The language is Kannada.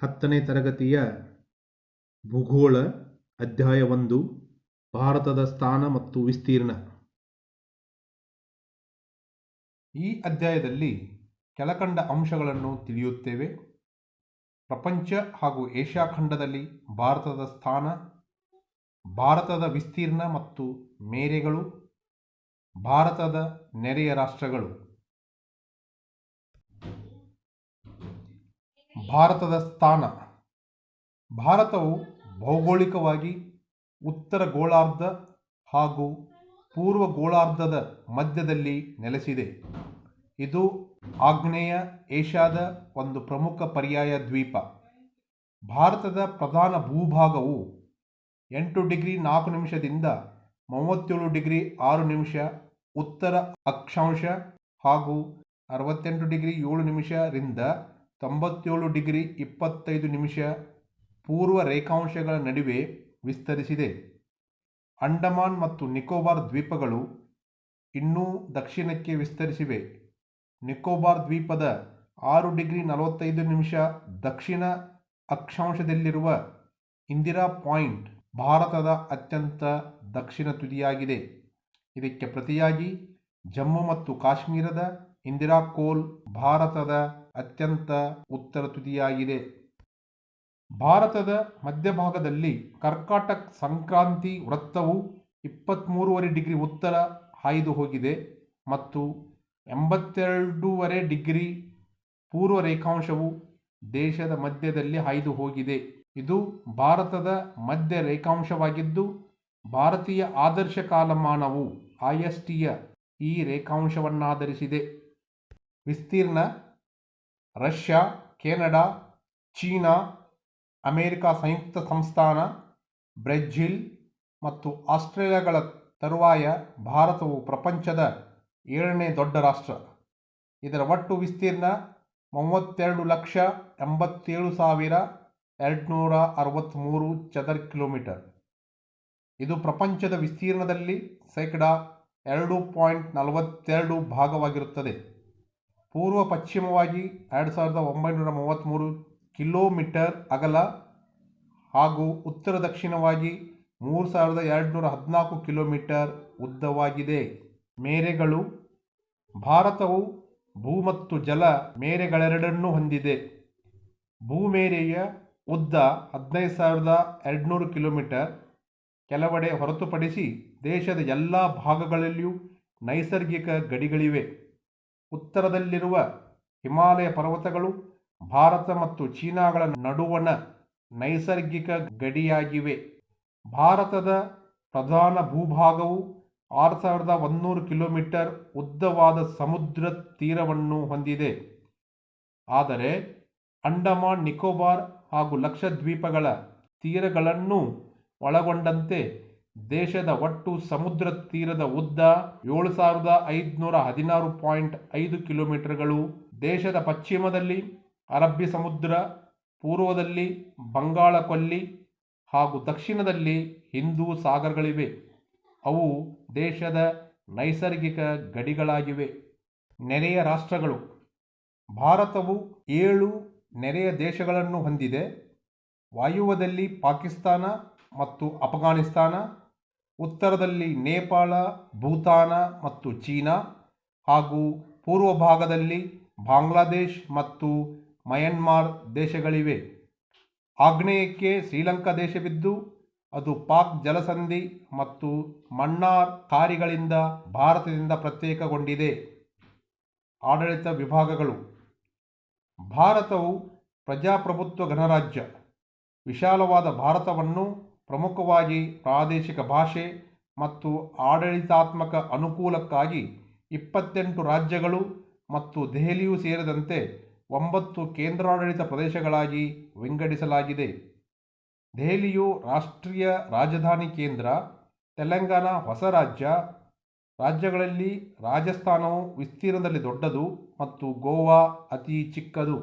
10ನೇ ತರಗತಿಯ ಭೂಗೋಳ ಅಧ್ಯಾಯ 1 ಭಾರತದ ಸ್ಥಾನ ಮತ್ತು ವಿಸ್ತೀರ್ಣ. ಈ ಅಧ್ಯಾಯದಲ್ಲಿ ಕೆಳಕಂಡ ಅಂಶಗಳನ್ನು ತಿಳಿಯುತ್ತೇವೆ. ಪ್ರಪಂಚ ಹಾಗೂ ಏಷ್ಯಾ ಖಂಡದಲ್ಲಿ ಭಾರತದ ಸ್ಥಾನ, ಭಾರತದ ವಿಸ್ತೀರ್ಣ ಮತ್ತು ಮೇರೆಗಳು, ಭಾರತದ ನೆರೆಯ ರಾಷ್ಟ್ರಗಳು. ಭಾರತದ ಸ್ಥಾನ. ಭಾರತವು ಭೌಗೋಳಿಕವಾಗಿ ಉತ್ತರ ಗೋಳಾರ್ಧ ಹಾಗೂ ಪೂರ್ವ ಗೋಳಾರ್ಧದ ಮಧ್ಯದಲ್ಲಿ ನೆಲೆಸಿದೆ. ಇದು ಆಗ್ನೇಯ ಏಷ್ಯಾದ ಒಂದು ಪ್ರಮುಖ ಪರ್ಯಾಯ ದ್ವೀಪ. ಭಾರತದ ಪ್ರಧಾನ ಭೂಭಾಗವು 8 ಡಿಗ್ರಿ 4 ನಿಮಿಷದಿಂದ 37 ಡಿಗ್ರಿ 6 ನಿಮಿಷ ಉತ್ತರ ಅಕ್ಷಾಂಶ ಹಾಗೂ 68 ಡಿಗ್ರಿ 7 ನಿಮಿಷ ರಿಂದ 97 ಡಿಗ್ರಿ 25 ನಿಮಿಷ ಪೂರ್ವ ರೇಖಾಂಶಗಳ ನಡುವೆ ವಿಸ್ತರಿಸಿದೆ. ಅಂಡಮಾನ್ ಮತ್ತು ನಿಕೋಬಾರ್ ದ್ವೀಪಗಳು ಇನ್ನೂ ದಕ್ಷಿಣಕ್ಕೆ ವಿಸ್ತರಿಸಿವೆ. ನಿಕೋಬಾರ್ ದ್ವೀಪದ 6 ಡಿಗ್ರಿ 45 ನಿಮಿಷ ದಕ್ಷಿಣ ಅಕ್ಷಾಂಶದಲ್ಲಿರುವ ಇಂದಿರಾ ಪಾಯಿಂಟ್ ಭಾರತದ ಅತ್ಯಂತ ದಕ್ಷಿಣ ತುದಿಯಾಗಿದೆ. ಇದಕ್ಕೆ ಪ್ರತಿಯಾಗಿ ಜಮ್ಮು ಮತ್ತು ಕಾಶ್ಮೀರದ ಇಂದಿರಾ ಕೋಲ್ ಭಾರತದ ಅತ್ಯಂತ ಉತ್ತರ ತುದಿಯಾಗಿದೆ. ಭಾರತದ ಮಧ್ಯಭಾಗದಲ್ಲಿ ಕರ್ಕಾಟಕ ಸಂಕ್ರಾಂತಿ ವೃತ್ತವು 23.5 ಡಿಗ್ರಿ ಉತ್ತರ ಹಾಯ್ದು ಹೋಗಿದೆ ಮತ್ತು 82.5 ಡಿಗ್ರಿ ಪೂರ್ವ ರೇಖಾಂಶವು ದೇಶದ ಮಧ್ಯದಲ್ಲಿ ಹಾಯ್ದು ಹೋಗಿದೆ. ಇದು ಭಾರತದ ಮಧ್ಯ ರೇಖಾಂಶವಾಗಿದ್ದು, ಭಾರತೀಯ ಆದರ್ಶ ಕಾಲಮಾನವು ISTಯ ಈ ರೇಖಾಂಶವನ್ನಾಧರಿಸಿದೆ. ವಿಸ್ತೀರ್ಣ. ರಷ್ಯಾ, ಕೆನಡಾ, ಚೀನಾ, ಅಮೆರಿಕ ಸಂಯುಕ್ತ ಸಂಸ್ಥಾನ, ಬ್ರೆಜಿಲ್ ಮತ್ತು ಆಸ್ಟ್ರೇಲಿಯಾಗಳ ತರುವಾಯ ಭಾರತವು ಪ್ರಪಂಚದ 7ನೇ ದೊಡ್ಡ ರಾಷ್ಟ್ರ. ಇದರ ಒಟ್ಟು ವಿಸ್ತೀರ್ಣ 32,87,263 ಚದರ ಕಿಲೋಮೀಟರ್. ಇದು ಪ್ರಪಂಚದ ವಿಸ್ತೀರ್ಣದಲ್ಲಿ ಶೇಕಡಾ 2.42 ಭಾಗವಾಗಿರುತ್ತದೆ. ಪೂರ್ವ ಪಶ್ಚಿಮವಾಗಿ 2,933 ಕಿಲೋಮೀಟರ್ ಅಗಲ ಹಾಗೂ ಉತ್ತರ ದಕ್ಷಿಣವಾಗಿ 3,214 ಕಿಲೋಮೀಟರ್ ಉದ್ದವಾಗಿದೆ. ಮೇರೆಗಳು. ಭಾರತವು ಭೂ ಮತ್ತು ಜಲ ಮೇರೆಗಳೆರಡನ್ನೂ ಹೊಂದಿದೆ. ಭೂಮೇರೆಯ ಉದ್ದ 15,200 ಕಿಲೋಮೀಟರ್. ಕೆಲವೆಡೆ ಹೊರತುಪಡಿಸಿ ದೇಶದ ಎಲ್ಲ ಭಾಗಗಳಲ್ಲಿಯೂ ನೈಸರ್ಗಿಕ ಗಡಿಗಳಿವೆ. ಉತ್ತರದಲ್ಲಿರುವ ಹಿಮಾಲಯ ಪರ್ವತಗಳು ಭಾರತ ಮತ್ತು ಚೀನಾಗಳ ನಡುವಣ ನೈಸರ್ಗಿಕ ಗಡಿಯಾಗಿವೆ. ಭಾರತದ ಪ್ರಧಾನ ಭೂಭಾಗವು 6,100 ಕಿಲೋಮೀಟರ್ ಉದ್ದವಾದ ಸಮುದ್ರ ತೀರವನ್ನು ಹೊಂದಿದೆ. ಆದರೆ ಅಂಡಮಾನ್ ನಿಕೋಬಾರ್ ಹಾಗೂ ಲಕ್ಷದ್ವೀಪಗಳ ತೀರಗಳನ್ನು ಒಳಗೊಂಡಂತೆ ದೇಶದ ಒಟ್ಟು ಸಮುದ್ರ ತೀರದ ಉದ್ದ 7,516.5 ಕಿಲೋಮೀಟರ್ಗಳು. ದೇಶದ ಪಶ್ಚಿಮದಲ್ಲಿ ಅರಬ್ಬಿ ಸಮುದ್ರ, ಪೂರ್ವದಲ್ಲಿ ಬಂಗಾಳ ಕೊಲ್ಲಿ ಹಾಗೂ ದಕ್ಷಿಣದಲ್ಲಿ ಹಿಂದೂ ಸಾಗರಗಳಿವೆ. ಅವು ದೇಶದ ನೈಸರ್ಗಿಕ ಗಡಿಗಳಾಗಿವೆ. ನೆರೆಯ ರಾಷ್ಟ್ರಗಳು. ಭಾರತವು 7 ನೆರೆಯ ದೇಶಗಳನ್ನು ಹೊಂದಿದೆ. ವಾಯುವ್ಯದಲ್ಲಿ ಪಾಕಿಸ್ತಾನ ಮತ್ತು ಅಫ್ಘಾನಿಸ್ತಾನ, ಉತ್ತರದಲ್ಲಿ ನೇಪಾಳ, ಭೂತಾನ ಮತ್ತು ಚೀನಾ ಹಾಗೂ ಪೂರ್ವ ಭಾಗದಲ್ಲಿ ಬಾಂಗ್ಲಾದೇಶ್ ಮತ್ತು ಮಯನ್ಮಾರ್ ದೇಶಗಳಿವೆ. ಆಗ್ನೇಯಕ್ಕೆ ಶ್ರೀಲಂಕಾ ದೇಶವಿದ್ದು, ಅದು ಪಾಕ್ ಜಲಸಂಧಿ ಮತ್ತು ಮನ್ನಾರ್ ಖಾರಿಗಳಿಂದ ಭಾರತದಿಂದ ಪ್ರತ್ಯೇಕಗೊಂಡಿದೆ. ಆಡಳಿತ ವಿಭಾಗಗಳು. ಭಾರತವು ಪ್ರಜಾಪ್ರಭುತ್ವ ಗಣರಾಜ್ಯ. ವಿಶಾಲವಾದ ಭಾರತವನ್ನು ಪ್ರಮುಖವಾಗಿ ಪ್ರಾದೇಶಿಕ ಭಾಷೆ ಮತ್ತು ಆಡಳಿತಾತ್ಮಕ ಅನುಕೂಲಕ್ಕಾಗಿ 28 ರಾಜ್ಯಗಳು ಮತ್ತು ದೆಹಲಿಯೂ ಸೇರಿದಂತೆ 9 ಕೇಂದ್ರಾಡಳಿತ ಪ್ರದೇಶಗಳಾಗಿ ವಿಂಗಡಿಸಲಾಗಿದೆ. ದೆಹಲಿಯು ರಾಷ್ಟ್ರೀಯ ರಾಜಧಾನಿ ಕೇಂದ್ರ. ತೆಲಂಗಾಣ ಹೊಸ ರಾಜ್ಯ. ರಾಜ್ಯಗಳಲ್ಲಿ ರಾಜಸ್ಥಾನವು ವಿಸ್ತೀರ್ಣದಲ್ಲಿ ದೊಡ್ಡದು ಮತ್ತು ಗೋವಾ ಅತಿ ಚಿಕ್ಕದು.